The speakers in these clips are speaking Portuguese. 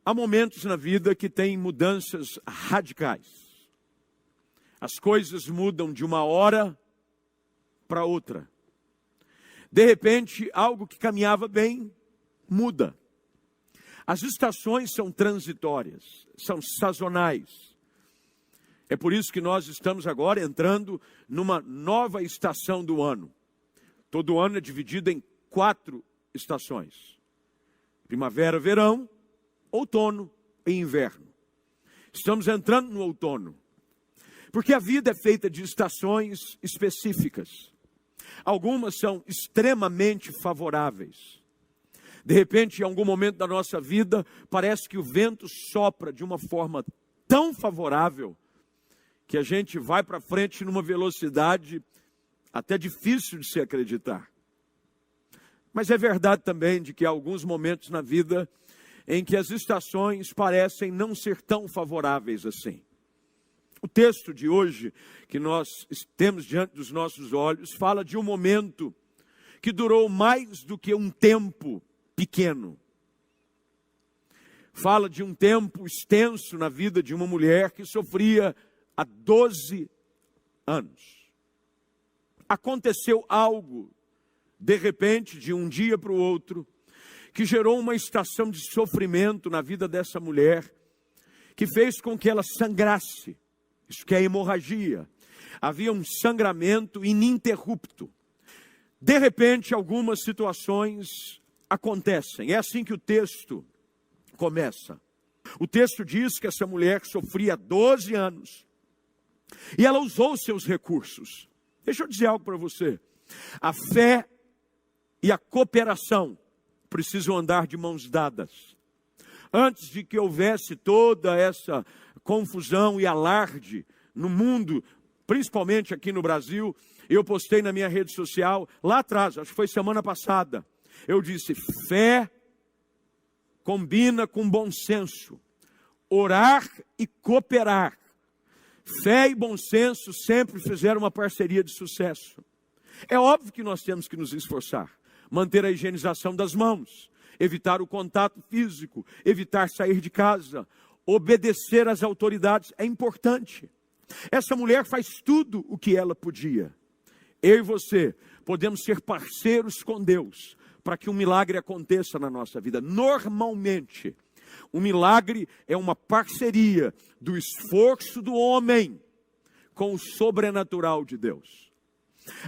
Há momentos na vida que tem mudanças radicais. As coisas mudam de uma hora para outra. De repente, algo que caminhava bem, muda. As estações são transitórias, são sazonais. É por isso que nós estamos agora entrando numa nova estação do ano. Todo ano é dividido em 4 estações. Primavera, verão, outono e inverno. Estamos entrando no outono. Porque a vida é feita de estações específicas. Algumas são extremamente favoráveis. De repente, em algum momento da nossa vida, parece que o vento sopra de uma forma tão favorável que a gente vai para frente numa velocidade até difícil de se acreditar. Mas é verdade também de que há alguns momentos na vida em que as estações parecem não ser tão favoráveis assim. O texto de hoje, que nós temos diante dos nossos olhos, fala de um momento que durou mais do que um tempo pequeno. Fala de um tempo extenso na vida de uma mulher que sofria há 12 anos. Aconteceu algo, de repente, de um dia para o outro, que gerou uma estação de sofrimento na vida dessa mulher, que fez com que ela sangrasse. Isso que é hemorragia. Havia um sangramento ininterrupto. De repente, algumas situações acontecem. É assim que o texto começa. O texto diz que essa mulher sofria 12 anos. E ela usou seus recursos. Deixa eu dizer algo para você. A fé e a cooperação precisam andar de mãos dadas. Antes de que houvesse toda essa confusão e alarde no mundo, principalmente aqui no Brasil, eu postei na minha rede social, lá atrás, acho que foi semana passada, eu disse, fé combina com bom senso, orar e cooperar. Fé e bom senso sempre fizeram uma parceria de sucesso. É óbvio que nós temos que nos esforçar, manter a higienização das mãos, evitar o contato físico, evitar sair de casa, obedecer às autoridades, é importante. Essa mulher faz tudo o que ela podia. Eu e você podemos ser parceiros com Deus para que um milagre aconteça na nossa vida. Normalmente, um milagre é uma parceria do esforço do homem com o sobrenatural de Deus.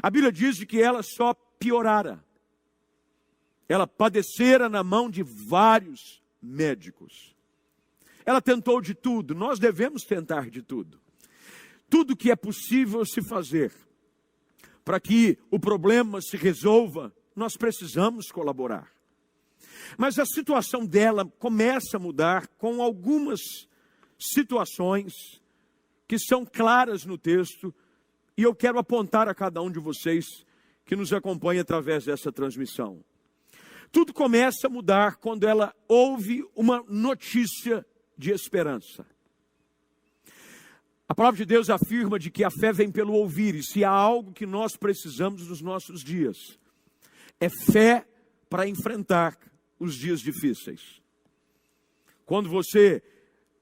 A Bíblia diz que ela só piorara. Ela padecera na mão de vários médicos. Ela tentou de tudo, nós devemos tentar de tudo. Tudo que é possível se fazer para que o problema se resolva, nós precisamos colaborar. Mas a situação dela começa a mudar com algumas situações que são claras no texto, e eu quero apontar a cada um de vocês que nos acompanha através dessa transmissão. Tudo começa a mudar quando ela ouve uma notícia de esperança. A palavra de Deus afirma de que a fé vem pelo ouvir, e se há algo que nós precisamos nos nossos dias, é fé para enfrentar os dias difíceis. Quando você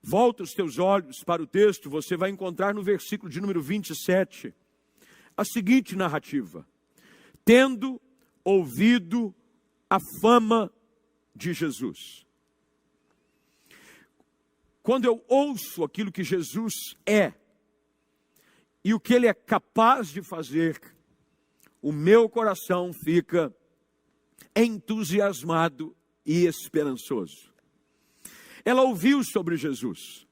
volta os teus olhos para o texto, você vai encontrar no versículo de número 27, a seguinte narrativa: tendo ouvido a fama de Jesus. Quando eu ouço aquilo que Jesus é, e o que Ele é capaz de fazer, o meu coração fica entusiasmado e esperançoso. Ela ouviu sobre Jesus.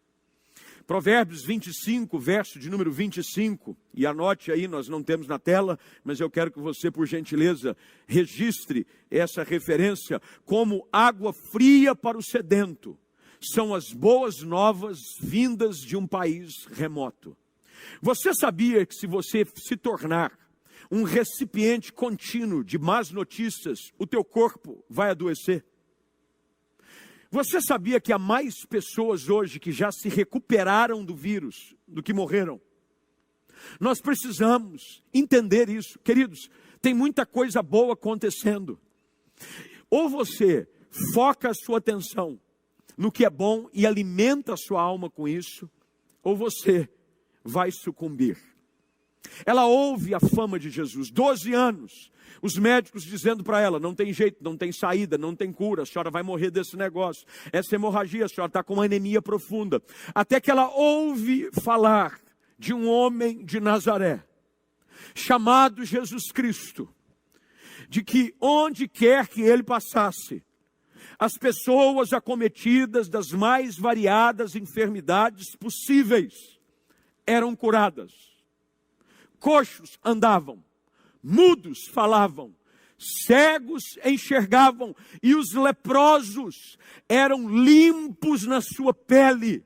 Provérbios 25, verso de número 25, e anote aí, nós não temos na tela, mas eu quero que você, por gentileza, registre essa referência. Como água fria para o sedento, são as boas novas vindas de um país remoto. Você sabia que se você se tornar um recipiente contínuo de más notícias, o teu corpo vai adoecer? Você sabia que há mais pessoas hoje que já se recuperaram do vírus do que morreram? Nós precisamos entender isso. Queridos, tem muita coisa boa acontecendo. Ou você foca a sua atenção no que é bom e alimenta a sua alma com isso, ou você vai sucumbir. Ela ouve a fama de Jesus, 12 anos, os médicos dizendo para ela, não tem jeito, não tem saída, não tem cura, a senhora vai morrer desse negócio, essa hemorragia, a senhora está com uma anemia profunda. Até que ela ouve falar de um homem de Nazaré, chamado Jesus Cristo, de que onde quer que ele passasse, as pessoas acometidas das mais variadas enfermidades possíveis eram curadas. Coxos andavam, mudos falavam, cegos enxergavam e os leprosos eram limpos na sua pele.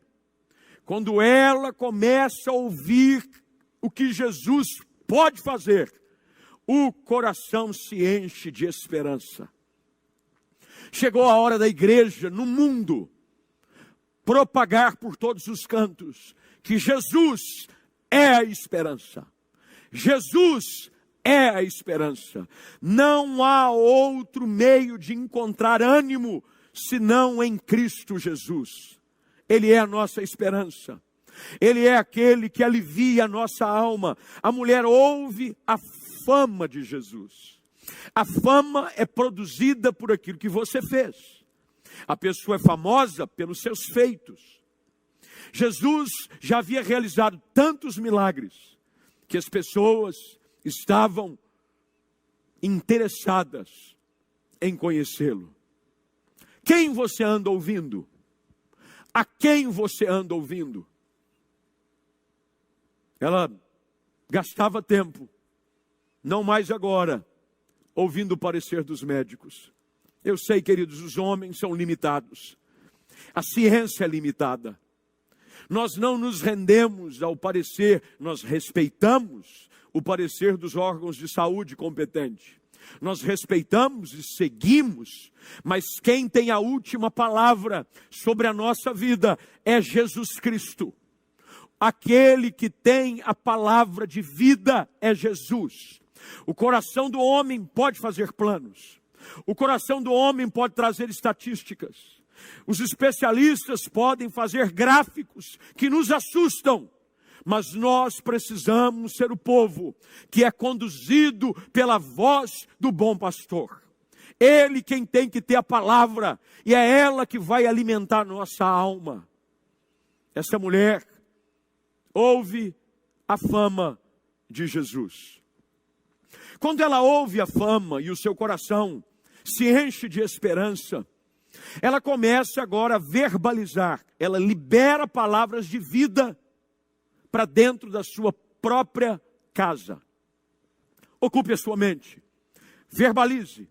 Quando ela começa a ouvir o que Jesus pode fazer, o coração se enche de esperança. Chegou a hora da igreja no mundo propagar por todos os cantos que Jesus é a esperança. Jesus é a esperança. Não há outro meio de encontrar ânimo senão em Cristo Jesus. Ele é a nossa esperança. Ele é aquele que alivia a nossa alma. A mulher ouve a fama de Jesus. A fama é produzida por aquilo que você fez. A pessoa é famosa pelos seus feitos. Jesus já havia realizado tantos milagres que as pessoas estavam interessadas em conhecê-lo. Quem você anda ouvindo? A quem você anda ouvindo? Ela gastava tempo, não mais agora, ouvindo o parecer dos médicos. Eu sei, queridos, os homens são limitados. A ciência é limitada. Nós não nos rendemos ao parecer, nós respeitamos o parecer dos órgãos de saúde competentes. Nós respeitamos e seguimos, mas quem tem a última palavra sobre a nossa vida é Jesus Cristo. Aquele que tem a palavra de vida é Jesus. O coração do homem pode fazer planos. O coração do homem pode trazer estatísticas. Os especialistas podem fazer gráficos que nos assustam. Mas nós precisamos ser o povo que é conduzido pela voz do bom pastor. Ele quem tem que ter a palavra e é ela que vai alimentar nossa alma. Essa mulher ouve a fama de Jesus. Quando ela ouve a fama e o seu coração se enche de esperança, ela começa agora a verbalizar, ela libera palavras de vida para dentro da sua própria casa. Ocupe a sua mente, verbalize,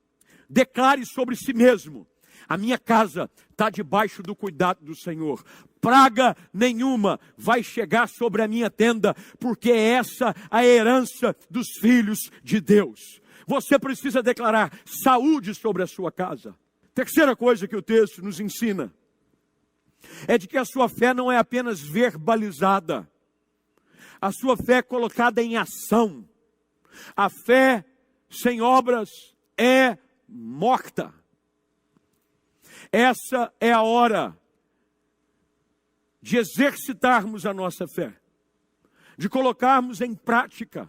declare sobre si mesmo: a minha casa está debaixo do cuidado do Senhor. Praga nenhuma vai chegar sobre a minha tenda, porque é essa a herança dos filhos de Deus. Você precisa declarar saúde sobre a sua casa. Terceira coisa que o texto nos ensina é de que a sua fé não é apenas verbalizada. A sua fé é colocada em ação. A fé sem obras é morta. Essa é a hora de exercitarmos a nossa fé, de colocarmos em prática.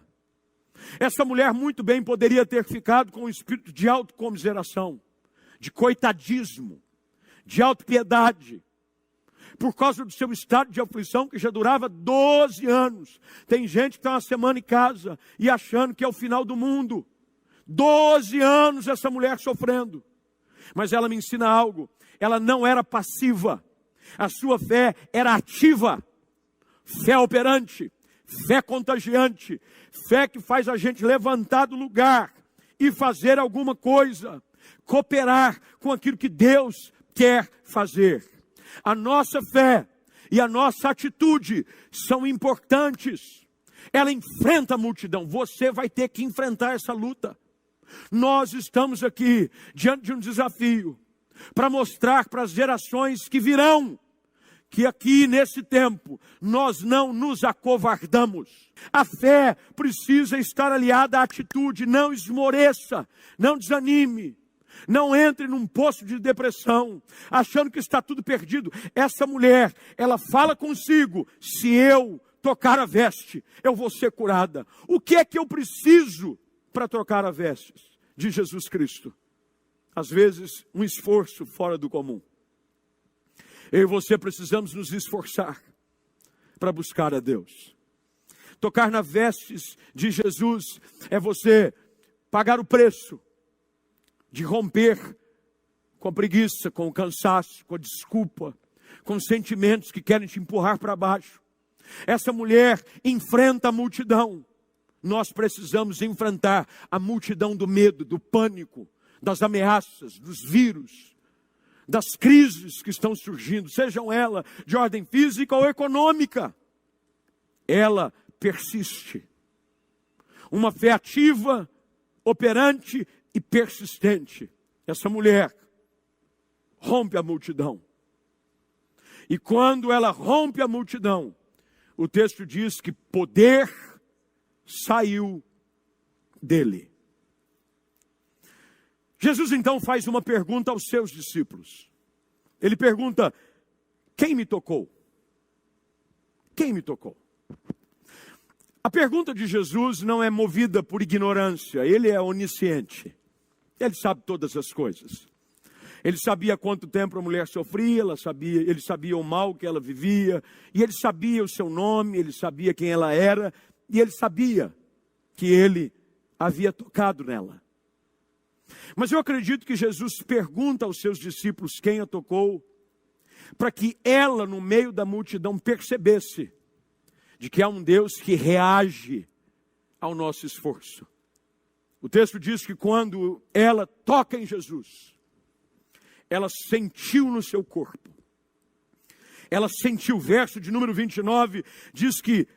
Essa mulher muito bem poderia ter ficado com o espírito de autocomiseração, de coitadismo, de autopiedade, por causa do seu estado de aflição que já durava 12 anos. Tem gente que está uma semana em casa e achando que é o final do mundo. 12 anos essa mulher sofrendo. Mas ela me ensina algo. Ela não era passiva. A sua fé era ativa. Fé operante. Fé contagiante. Fé que faz a gente levantar do lugar e fazer alguma coisa. Cooperar com aquilo que Deus quer fazer. A nossa fé e a nossa atitude são importantes. Ela enfrenta a multidão. Você vai ter que enfrentar essa luta. Nós estamos aqui diante de um desafio para mostrar para as gerações que virão que aqui nesse tempo nós não nos acovardamos. A fé precisa estar aliada à atitude. Não esmoreça, não desanime. Não entre num poço de depressão, achando que está tudo perdido. Essa mulher, ela fala consigo: se eu tocar a veste, eu vou ser curada. O que é que eu preciso para trocar a veste de Jesus Cristo? Às vezes, um esforço fora do comum. Eu e você precisamos nos esforçar para buscar a Deus. Tocar nas vestes de Jesus é você pagar o preço de romper com a preguiça, com o cansaço, com a desculpa, com os sentimentos que querem te empurrar para baixo. Essa mulher enfrenta a multidão. Nós precisamos enfrentar a multidão do medo, do pânico, das ameaças, dos vírus, das crises que estão surgindo, sejam elas de ordem física ou econômica. Ela persiste. Uma fé ativa, operante e persistente. Essa mulher rompe a multidão. E quando ela rompe a multidão, o texto diz que poder saiu dele. Jesus então faz uma pergunta aos seus discípulos. Ele pergunta: quem me tocou? Quem me tocou? A pergunta de Jesus não é movida por ignorância. Ele é onisciente. Ele sabe todas as coisas. Ele sabia quanto tempo a mulher sofria, ele sabia o mal que ela vivia, e ele sabia o seu nome, ele sabia quem ela era, e ele sabia que ele havia tocado nela. Mas eu acredito que Jesus pergunta aos seus discípulos quem a tocou, para que ela, no meio da multidão, percebesse de que há um Deus que reage ao nosso esforço. O texto diz que quando ela toca em Jesus, ela sentiu no seu corpo. Ela sentiu, verso de número 29, diz que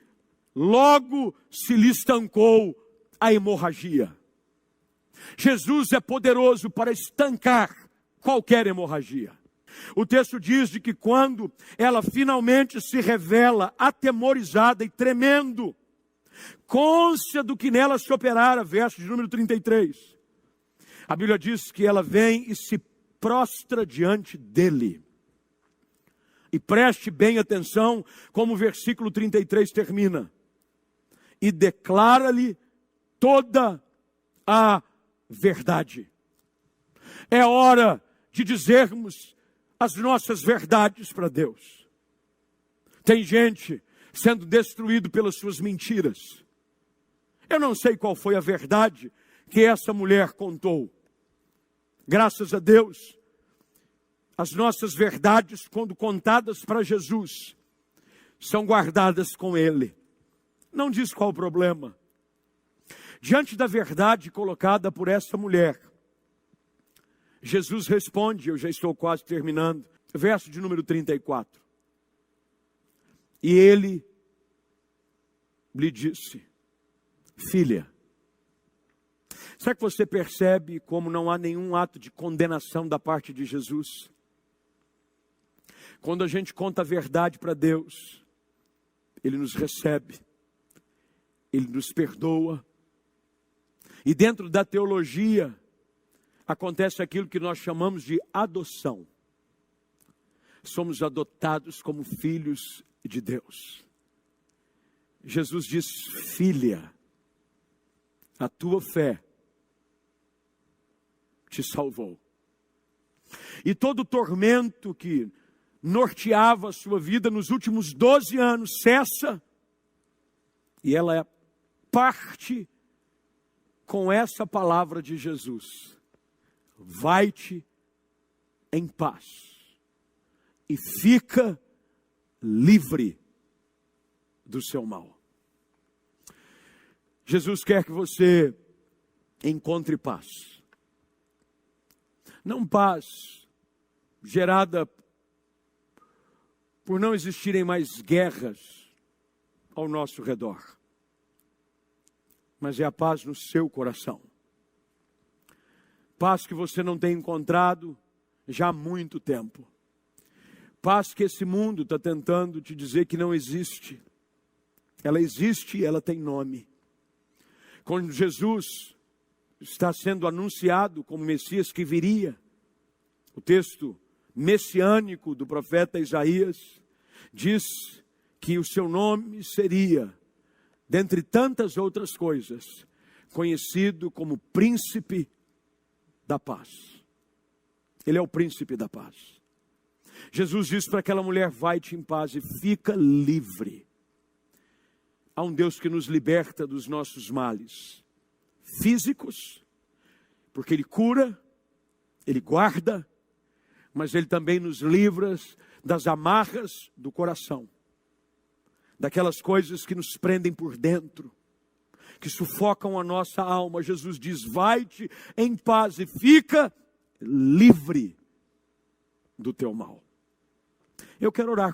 logo se lhe estancou a hemorragia. Jesus é poderoso para estancar qualquer hemorragia. O texto diz de que quando ela finalmente se revela atemorizada e tremendo, cônscia do que nela se operara, verso de número 33. A Bíblia diz que ela vem e se prostra diante dele. E preste bem atenção como o versículo 33 termina. E declara-lhe toda a verdade. É hora de dizermos as nossas verdades para Deus. Tem gente sendo destruído pelas suas mentiras. Eu não sei qual foi a verdade que essa mulher contou. Graças a Deus, as nossas verdades, quando contadas para Jesus, são guardadas com Ele. Não diz qual o problema. Diante da verdade colocada por essa mulher, Jesus responde, eu já estou quase terminando, verso de número 34. E ele lhe disse: filha. Será que você percebe como não há nenhum ato de condenação da parte de Jesus? Quando a gente conta a verdade para Deus, Ele nos recebe, Ele nos perdoa. E dentro da teologia, acontece aquilo que nós chamamos de adoção. Somos adotados como filhos de Deus. Jesus diz: filha, a tua fé te salvou. E todo o tormento que norteava a sua vida nos últimos 12 anos cessa, e ela parte com essa palavra de Jesus: vai-te em paz e fica livre do seu mal. Jesus quer que você encontre paz. Não paz gerada por não existirem mais guerras ao nosso redor, mas é a paz no seu coração. Paz que você não tem encontrado já há muito tempo. Paz que esse mundo está tentando te dizer que não existe. Ela existe e ela tem nome. Quando Jesus está sendo anunciado como Messias que viria. O texto messiânico do profeta Isaías diz que o seu nome seria, dentre tantas outras coisas, conhecido como Príncipe da Paz. Ele é o Príncipe da Paz. Jesus diz para aquela mulher: vai-te em paz e fica livre. Há um Deus que nos liberta dos nossos males físicos, porque Ele cura, Ele guarda, mas Ele também nos livra das amarras do coração, daquelas coisas que nos prendem por dentro, que sufocam a nossa alma. Jesus diz: vai-te em paz e fica livre do teu mal. Eu quero orar com